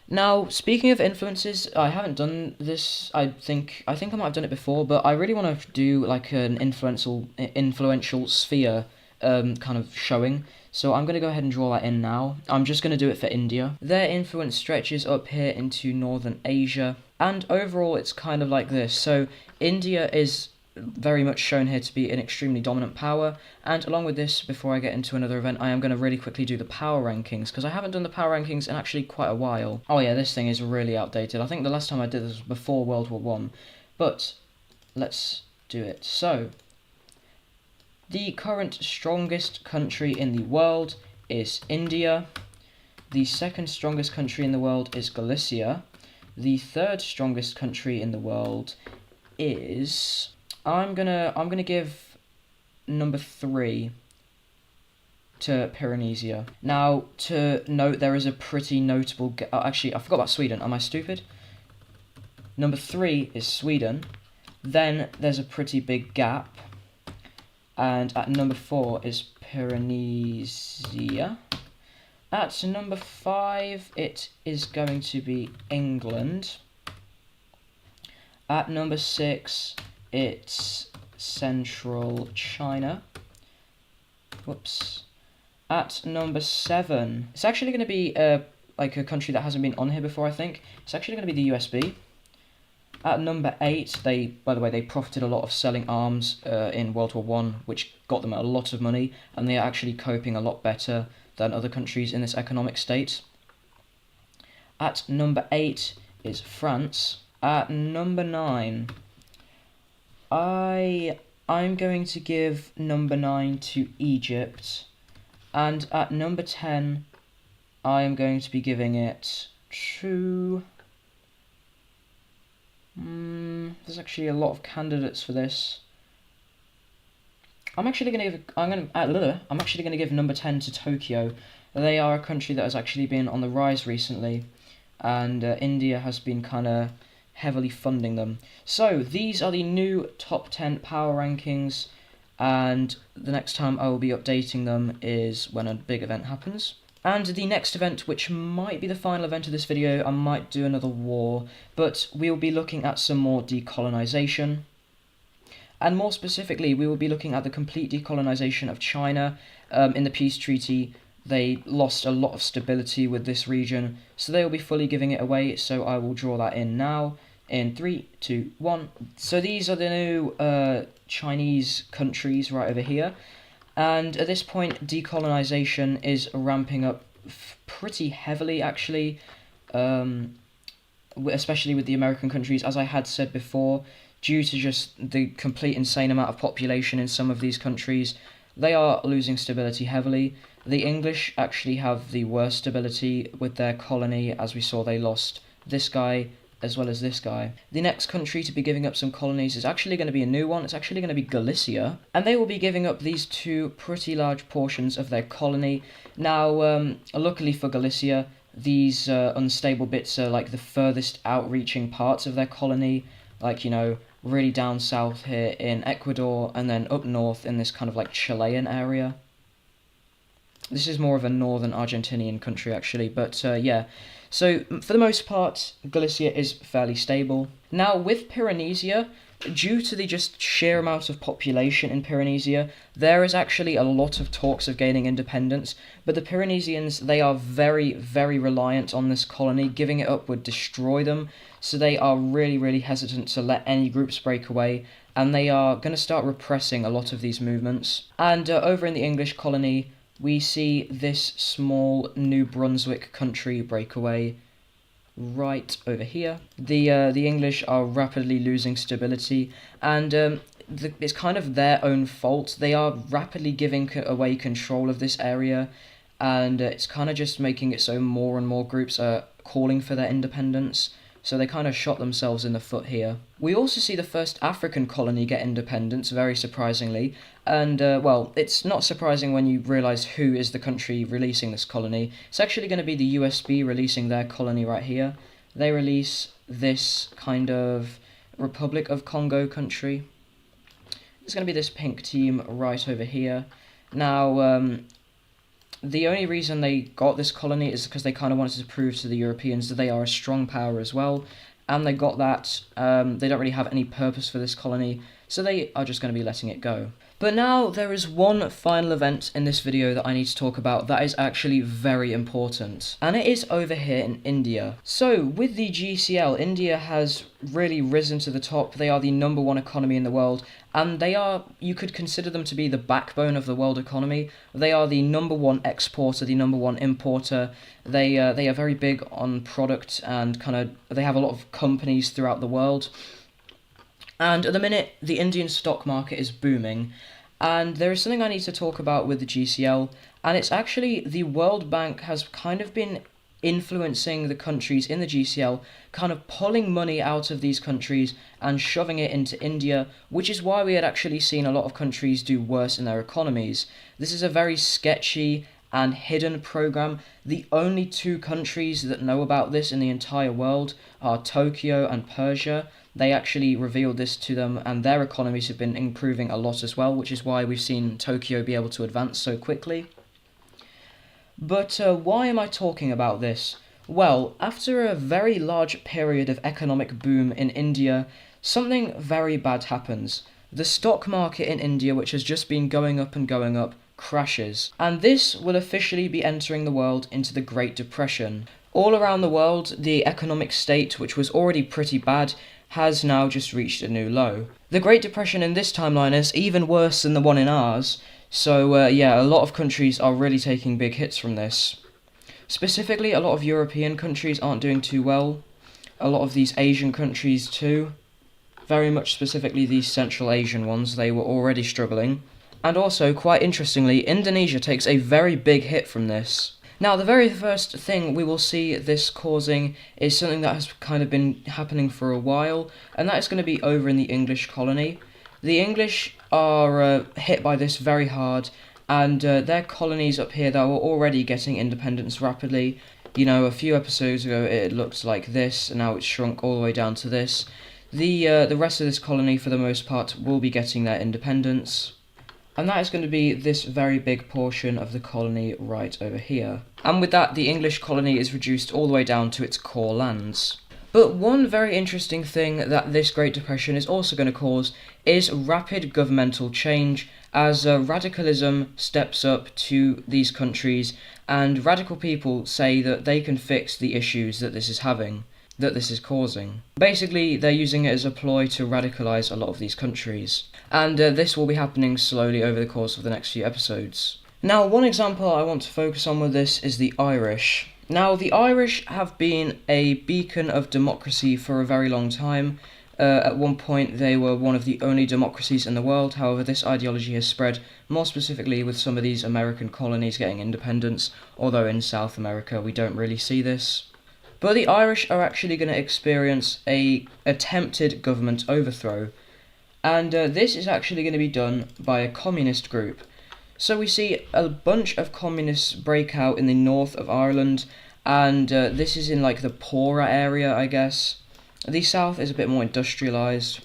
Now, speaking of influences, I haven't done this. I think I might have done it before, but I really want to do like an influential sphere kind of showing. So I'm going to go ahead and draw that in now. I'm just going to do it for India. Their influence stretches up here into northern Asia, and overall it's kind of like this. So India is very much shown here to be an extremely dominant power, and along with this, before I get into another event, I am going to really quickly do the power rankings, because I haven't done the power rankings in actually quite a while. Oh yeah, this thing is really outdated. I think the last time I did this was before World War One, but let's do it. So, the current strongest country in the world is India. The second strongest country in the world is Galicia. The third strongest country in the world is... I'm gonna give number 3 to Pyrenesia. Now, to note, there is a pretty notable... actually, I forgot about Sweden. Am I stupid? Number 3 is Sweden. Then there's a pretty big gap. And at number 4 is Pyrenesia. At number 5, it is going to be England. At number 6... it's central China. Whoops. At number 7, it's actually going to be like a country that hasn't been on here before, I think. It's actually going to be the USB. At number 8, by the way, they profited a lot of selling arms in World War One, which got them a lot of money, and they are actually coping a lot better than other countries in this economic state. At number 8 is France. At number 9, I'm going to give number 9 to Egypt, and at number 10, I am going to be giving it to... there's actually a lot of candidates for this. I'm actually going to give number 10 to Tokyo. They are a country that has actually been on the rise recently, and India has been kind of heavily funding them. So these are the new top 10 power rankings, and the next time I will be updating them is when a big event happens. And the next event, which might be the final event of this video, I might do another war, but we will be looking at some more decolonization. And more specifically, we will be looking at the complete decolonization of China. In the peace treaty, they lost a lot of stability with this region, so they will be fully giving it away, so I will draw that in now. In 3, 2, 1. So these are the new Chinese countries right over here. And at this point, decolonization is ramping up pretty heavily, actually, especially with the American countries, as I had said before, due to just the complete insane amount of population in some of these countries. They are losing stability heavily. The English actually have the worst stability with their colony, as we saw they lost this guy, as well as this guy. The next country to be giving up some colonies is actually going to be a new one. It's actually going to be Galicia, and they will be giving up these two pretty large portions of their colony. Now, luckily for Galicia, these unstable bits are like the furthest outreaching parts of their colony, like, you know, really down south here in Ecuador, and then up north in this kind of like Chilean area. This is more of a northern Argentinian country, actually, but yeah. So, for the most part, Galicia is fairly stable. Now, with Pyrenesia, due to the just sheer amount of population in Pyrenesia, there is actually a lot of talks of gaining independence, but the Pyreneesians, they are very, very reliant on this colony. Giving it up would destroy them, so they are really, really hesitant to let any groups break away, and they are going to start repressing a lot of these movements. And over in the English colony, we see this small New Brunswick country break away right over here. The English are rapidly losing stability, and it's kind of their own fault. They are rapidly giving away control of this area, and it's kind of just making it so more and more groups are calling for their independence. So they kind of shot themselves in the foot here. We also see the first African colony get independence, very surprisingly. And, well, it's not surprising when you realise who is the country releasing this colony. It's actually going to be the USB releasing their colony right here. They release this kind of Republic of Congo country. It's going to be this pink team right over here. Now, the only reason they got this colony is because they kind of wanted to prove to the Europeans that they are a strong power as well, and they got that. They don't really have any purpose for this colony, so they are just going to be letting it go. But now there is one final event in this video that I need to talk about that is actually very important, and it is over here in India. So with the GCL, India has really risen to the top. They are the #1 economy in the world, and they are, you could consider them to be the backbone of the world economy. They are the #1 exporter, the #1 importer. They are very big on product, and they have a lot of companies throughout the world. And at the minute, the Indian stock market is booming, and there is something I need to talk about with the GCL, and it's actually the World Bank has kind of been influencing the countries in the GCL, kind of pulling money out of these countries and shoving it into India, which is why we had actually seen a lot of countries do worse in their economies. This is a very sketchy and hidden program. The only two countries that know about this in the entire world are Tokyo and Persia. They actually revealed this to them, and their economies have been improving a lot as well, which is why we've seen Tokyo be able to advance so quickly. But why am I talking about this? Well, after a very large period of economic boom in India, something very bad happens. The stock market in India, which has just been going up and going up, crashes. And this will officially be entering the world into the Great Depression. All around the world, the economic state, which was already pretty bad, has now just reached a new low. The Great Depression in this timeline is even worse than the one in ours, so yeah, a lot of countries are really taking big hits from this. Specifically, a lot of European countries aren't doing too well. a lot of these Asian countries too. Very much specifically these Central Asian ones, they were already struggling. And also, quite interestingly, Indonesia takes a very big hit from this. Now, the very first thing we will see this causing is something that has kind of been happening for a while, and that is going to be over in the English colony. The English are hit by this very hard, and their colonies up here that were already getting independence rapidly. You know, a few episodes ago it looked like this, and now it's shrunk all the way down to this. The rest of this colony, for the most part, will be getting their independence. And that is going to be this very big portion of the colony right over here. And with that, the English colony is reduced all the way down to its core lands. But one very interesting thing that this Great Depression is also going to cause is rapid governmental change, as radicalism steps up to these countries, and radical people say that they can fix the issues that this is causing. Basically, they're using it as a ploy to radicalise a lot of these countries. And this will be happening slowly over the course of the next few episodes. Now, one example I want to focus on with this is the Irish. Now, the Irish have been a beacon of democracy for a very long time. At one point, they were one of the only democracies in the world. However, this ideology has spread, more specifically with some of these American colonies getting independence, although in South America we don't really see this. But the Irish are actually going to experience a attempted government overthrow, and this is actually going to be done by a communist group. So we see a bunch of communists break out in the north of Ireland, and this is in like the poorer area, I guess. The south is a bit more industrialised,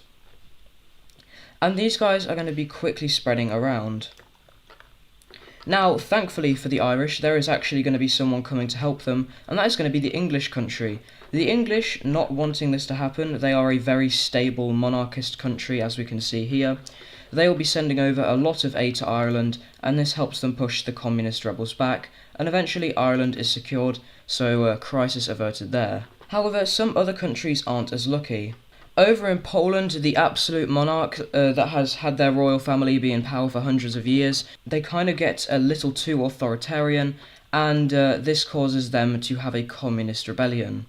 and these guys are going to be quickly spreading around. Now, thankfully for the Irish, there is actually going to be someone coming to help them, and that is going to be the English country. The English, not wanting this to happen, they are a very stable monarchist country, as we can see here. They will be sending over a lot of aid to Ireland, and this helps them push the communist rebels back, and eventually Ireland is secured, so crisis averted there. However, some other countries aren't as lucky. Over in Poland, the absolute monarch that has had their royal family be in power for hundreds of years, they kind of get a little too authoritarian, and this causes them to have a communist rebellion.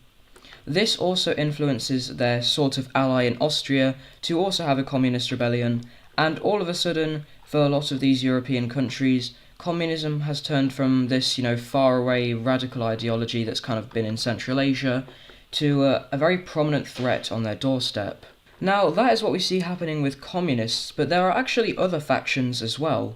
This also influences their sort of ally in Austria to also have a communist rebellion, and all of a sudden, for a lot of these European countries, communism has turned from this, faraway radical ideology that's kind of been in Central Asia to a very prominent threat on their doorstep. Now, that is what we see happening with communists, but there are actually other factions as well.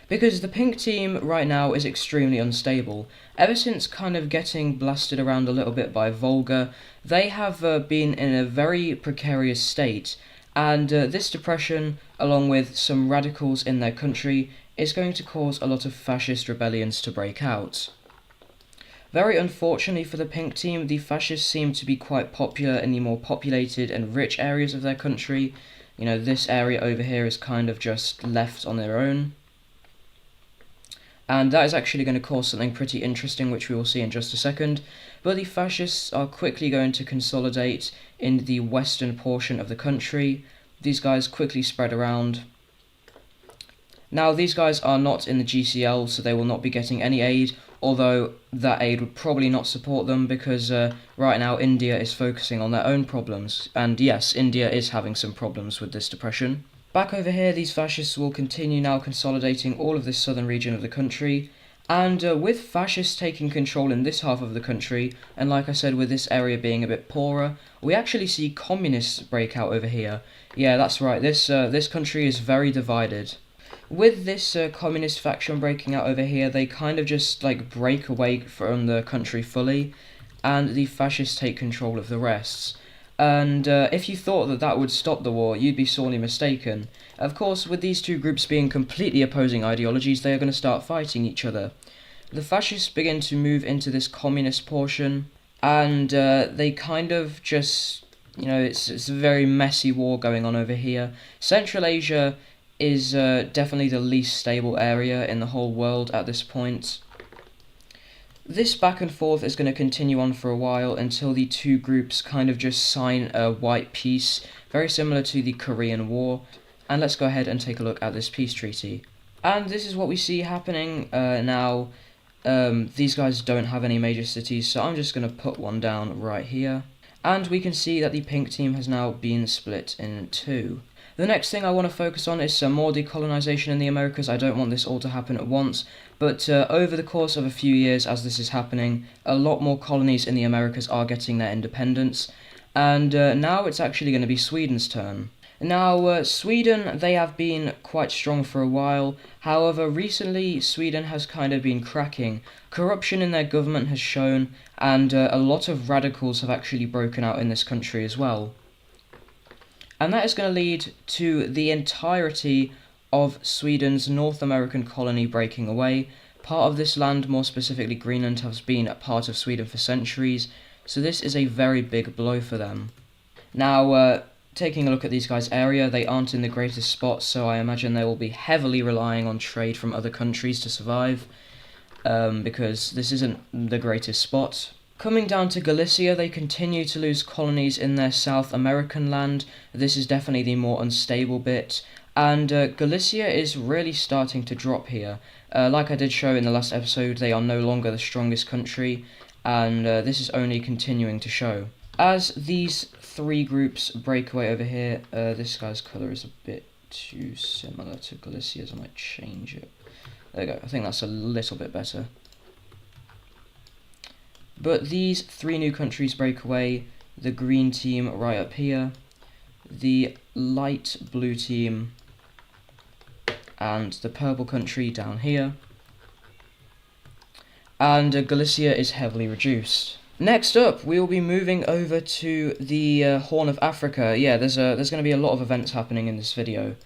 Because the pink team right now is extremely unstable. Ever since kind of getting blasted around a little bit by Volga, they have been in a very precarious state, and this depression, along with some radicals in their country, is going to cause a lot of fascist rebellions to break out. Very unfortunately for the pink team, the fascists seem to be quite popular in the more populated and rich areas of their country. This area over here is kind of just left on their own. And that is actually going to cause something pretty interesting, which we will see in just a second. But the fascists are quickly going to consolidate in the western portion of the country. These guys quickly spread around. Now, these guys are not in the GCL, so they will not be getting any aid, although that aid would probably not support them because right now India is focusing on their own problems. And yes, India is having some problems with this depression. Back over here, these fascists will continue now consolidating all of this southern region of the country. And with fascists taking control in this half of the country, and like I said, with this area being a bit poorer, we actually see communists break out over here. Yeah, that's right, this country is very divided. With this communist faction breaking out over here, they kind of just break away from the country fully, and the fascists take control of the rest. And if you thought that would stop the war, you'd be sorely mistaken. Of course, with these two groups being completely opposing ideologies, they are going to start fighting each other. The fascists begin to move into this communist portion, and they kind of just, it's a very messy war going on over here. Central Asia is definitely the least stable area in the whole world at this point. This back and forth is going to continue on for a while until the two groups kind of just sign a white peace, very similar to the Korean War. And let's go ahead and take a look at this peace treaty. And this is what we see happening now. These guys don't have any major cities, so I'm just going to put one down right here. And we can see that the pink team has now been split in two. The next thing I want to focus on is some more decolonization in the Americas. I don't want this all to happen at once, but over the course of a few years as this is happening, a lot more colonies in the Americas are getting their independence, and now it's actually going to be Sweden's turn. Now, Sweden, they have been quite strong for a while. However, recently Sweden has kind of been cracking. Corruption in their government has shown, and a lot of radicals have actually broken out in this country as well. And that is going to lead to the entirety of Sweden's North American colony breaking away. Part of this land, more specifically Greenland, has been a part of Sweden for centuries, so this is a very big blow for them. Now, taking a look at these guys' area, they aren't in the greatest spot, so I imagine they will be heavily relying on trade from other countries to survive, because this isn't the greatest spot. Coming down to Galicia, they continue to lose colonies in their South American land. This is definitely the more unstable bit, and Galicia is really starting to drop here. Like I did show in the last episode, they are no longer the strongest country, and this is only continuing to show. As these three groups break away over here, this guy's colour is a bit too similar to Galicia's. I might change it. There we go, I think that's a little bit better. But these three new countries break away, the green team right up here, the light blue team, and the purple country down here. And Galicia is heavily reduced. Next up, we will be moving over to the Horn of Africa. Yeah, there's going to be a lot of events happening in this video.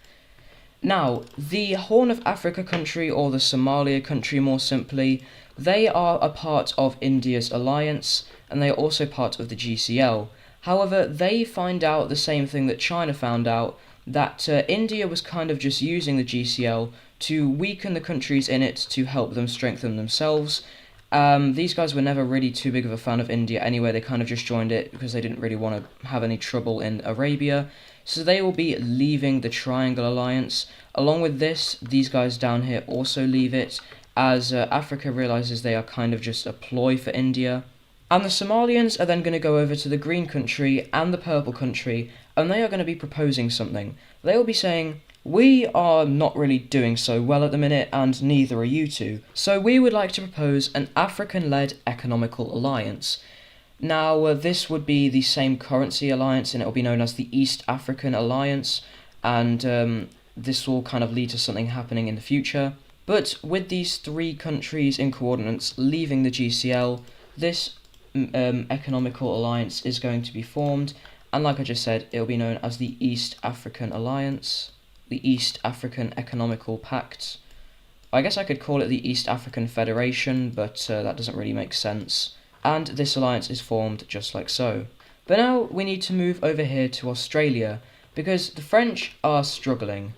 Now, the Horn of Africa country, or the Somalia country more simply, they are a part of India's alliance, and they are also part of the GCL. However, they find out the same thing that China found out, that India was kind of just using the GCL to weaken the countries in it to help them strengthen themselves. These guys were never really too big of a fan of India anyway. They kind of just joined it because they didn't really want to have any trouble in Arabia. So they will be leaving the Triangle Alliance. Along with this, these guys down here also leave it, as Africa realises they are kind of just a ploy for India. And the Somalians are then going to go over to the green country and the purple country, and they are going to be proposing something. They will be saying, we are not really doing so well at the minute, and neither are you two. So we would like to propose an African-led economical alliance. Now, this would be the same currency alliance, and it will be known as the East African Alliance, and this will kind of lead to something happening in the future. But with these three countries in coordinates leaving the GCL, this economical alliance is going to be formed, and like I just said, it will be known as the East African Alliance, the East African Economical Pact. I guess I could call it the East African Federation, but that doesn't really make sense. And this alliance is formed just like so. But now we need to move over here to Australia, because the French are struggling.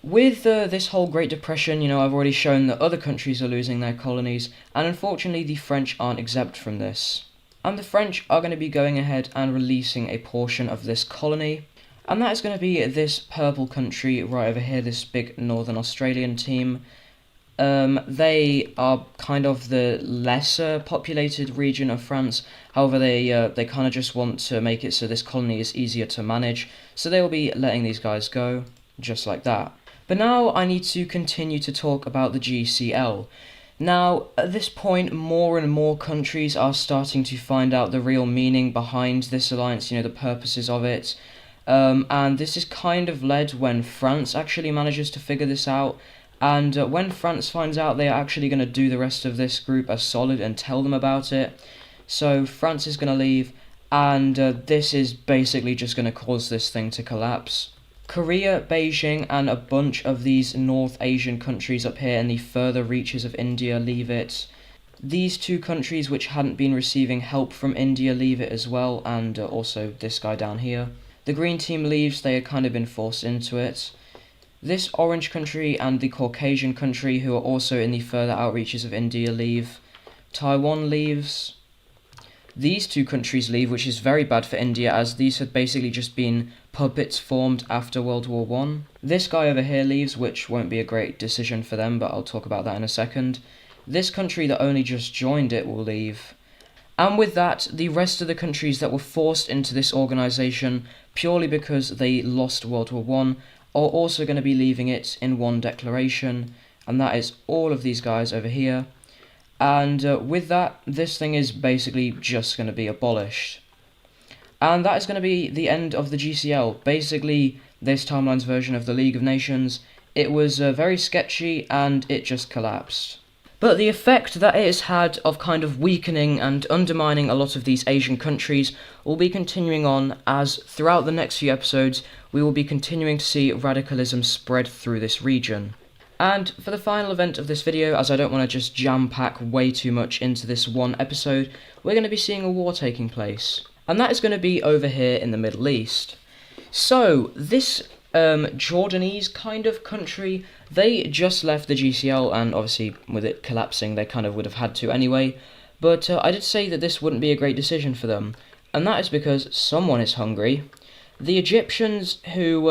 With this whole Great Depression, I've already shown that other countries are losing their colonies, and unfortunately the French aren't exempt from this. And the French are going to be going ahead and releasing a portion of this colony, and that is going to be this purple country right over here, this big Northern Australian team. They are kind of the lesser populated region of France. However, they kind of just want to make it so this colony is easier to manage, so they will be letting these guys go, just like that. But now I need to continue to talk about the GCL. Now, at this point, more and more countries are starting to find out the real meaning behind this alliance, the purposes of it. And this is kind of led when France actually manages to figure this out. And when France finds out, they are actually going to do the rest of this group a solid and tell them about it. So France is going to leave, and this is basically just going to cause this thing to collapse. Korea, Beijing, and a bunch of these North Asian countries up here in the further reaches of India leave it. These two countries which hadn't been receiving help from India leave it as well, and also this guy down here. The green team leaves, they had kind of been forced into it. This orange country and the Caucasian country, who are also in the further outreaches of India, leave. Taiwan leaves. These two countries leave, which is very bad for India, as these had basically just been puppets formed after World War I. This guy over here leaves, which won't be a great decision for them, but I'll talk about that in a second. This country that only just joined it will leave. And with that, the rest of the countries that were forced into this organisation purely because they lost World War One are also going to be leaving it in one declaration, and that is all of these guys over here. And with that, this thing is basically just going to be abolished. And that is going to be the end of the GCL. Basically, this timeline's version of the League of Nations. It was very sketchy, and it just collapsed. But the effect that it has had of kind of weakening and undermining a lot of these Asian countries will be continuing on, as throughout the next few episodes we will be continuing to see radicalism spread through this region. And for the final event of this video, as I don't want to just jam-pack way too much into this one episode, we're going to be seeing a war taking place. And that is going to be over here in the Middle East. So, this Jordanese kind of country, they just left the GCL, and obviously with it collapsing they kind of would have had to anyway, but I did say that this wouldn't be a great decision for them, and that is because someone is hungry. The Egyptians, who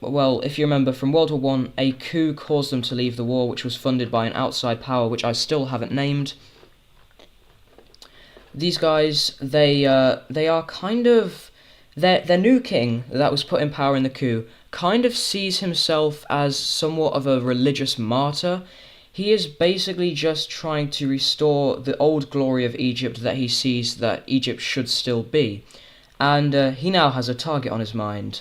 well, if you remember from World War One, a coup caused them to leave the war, which was funded by an outside power which I still haven't named. These guys, they are kind of... Their new king that was put in power in the coup kind of sees himself as somewhat of a religious martyr. He is basically just trying to restore the old glory of Egypt that he sees that Egypt should still be. And he now has a target on his mind.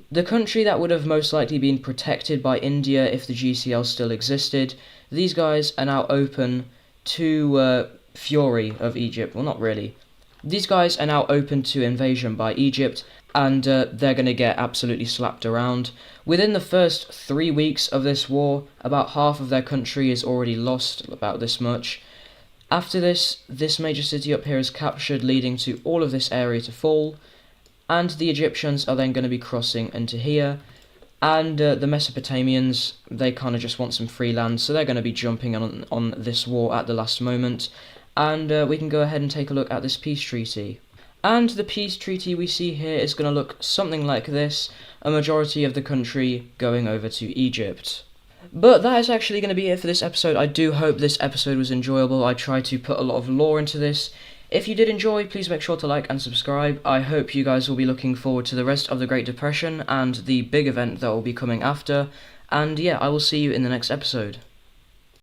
The country that would have most likely been protected by India if the GCL still existed, these guys are now open to fury of Egypt. Well, not really. These guys are now open to invasion by Egypt, and they're going to get absolutely slapped around. Within the first 3 weeks of this war, about half of their country is already lost, about this much. After this major city up here is captured, leading to all of this area to fall, and the Egyptians are then going to be crossing into here, and the Mesopotamians, they kind of just want some free land, so they're going to be jumping on this war at the last moment. And we can go ahead and take a look at this peace treaty. And the peace treaty we see here is going to look something like this, a majority of the country going over to Egypt. But that is actually going to be it for this episode. I do hope this episode was enjoyable. I tried to put a lot of lore into this. If you did enjoy, please make sure to like and subscribe. I hope you guys will be looking forward to the rest of the Great Depression and the big event that will be coming after. And yeah, I will see you in the next episode.